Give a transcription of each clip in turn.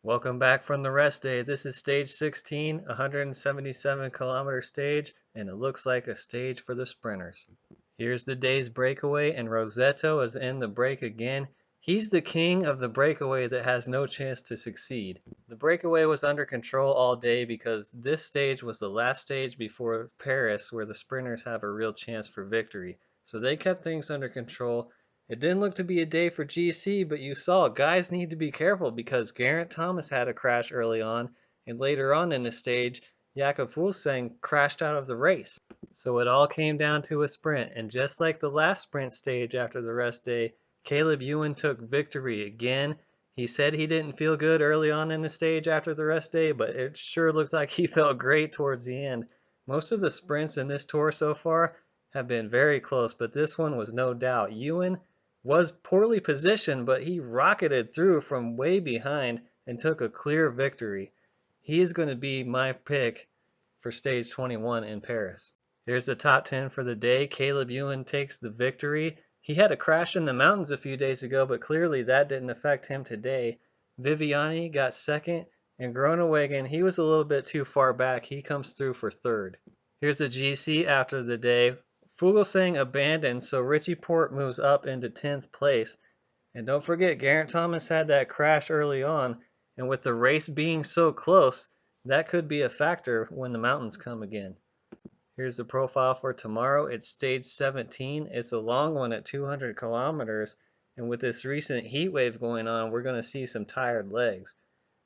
Welcome back from the rest day. This is stage 16, 177-kilometer stage, and it looks like a stage for the sprinters. Here's the day's breakaway, and Rossetto is in the break again. He's the king of the breakaway that has no chance to succeed. The breakaway was under control all day because this stage was the last stage before Paris where the sprinters have a real chance for victory. So they kept things under control. It didn't look to be a day for GC, but you saw guys need to be careful because Geraint Thomas had a crash early on, and later on in the stage, Jakob Fuglsang crashed out of the race. So it all came down to a sprint, and just like the last sprint stage after the rest day, Caleb Ewan took victory again. He said he didn't feel good early on in the stage after the rest day, but it sure looks like he felt great towards the end. Most of the sprints in this tour so far have been very close, but this one was no doubt. Ewan was poorly positioned, but he rocketed through from way behind and took a clear victory. He is going to be my pick for stage 21 in Paris. Here's the top 10 for the day. Caleb Ewan takes the victory. He had a crash in the mountains a few days ago, but clearly that didn't affect him today. Viviani got second, and Groenewegen, he was a little bit too far back. He comes through for third. Here's the GC after the day. Fuglsang abandoned, so Richie Porte moves up into 10th place. And don't forget, Geraint Thomas had that crash early on, and with the race being so close, that could be a factor when the mountains come again. Here's the profile for tomorrow. It's stage 17. It's a long one at 200 kilometers, and with this recent heat wave going on, we're going to see some tired legs.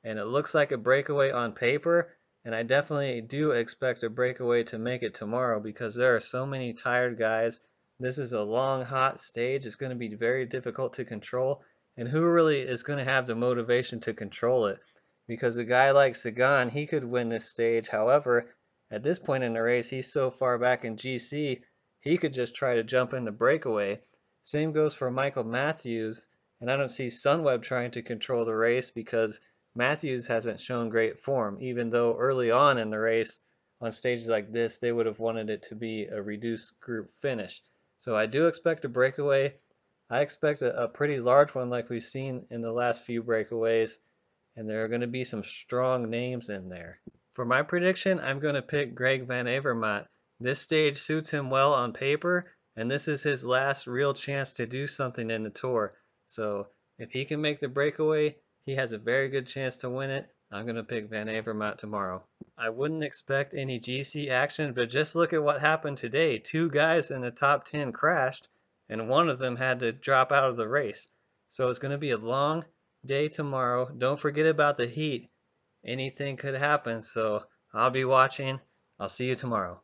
And it looks like a breakaway on paper, and I definitely do expect a breakaway to make it tomorrow because there are so many tired guys. This is a long, hot stage. It's going to be very difficult to control, and who really is going to have the motivation to control it? Because a guy like Sagan, he could win this stage. However, at this point in the race, he's so far back in GC, he could just try to jump in the breakaway. Same goes for Michael Matthews, and I don't see Sunweb trying to control the race because Matthews hasn't shown great form, even though early on in the race, on stages like this, they would have wanted it to be a reduced group finish. So I do expect a breakaway. I expect a pretty large one like we've seen in the last few breakaways, and there are going to be some strong names in there. For my prediction, I'm going to pick Greg Van Avermaet. This stage suits him well on paper, and this is his last real chance to do something in the tour. So if he can make the breakaway, he has a very good chance to win it. I'm going to pick Van Avermaet tomorrow. I wouldn't expect any GC action, but just look at what happened today. Two guys in the top 10 crashed, and one of them had to drop out of the race. So it's going to be a long day tomorrow. Don't forget about the heat. Anything could happen, so I'll be watching. I'll see you tomorrow.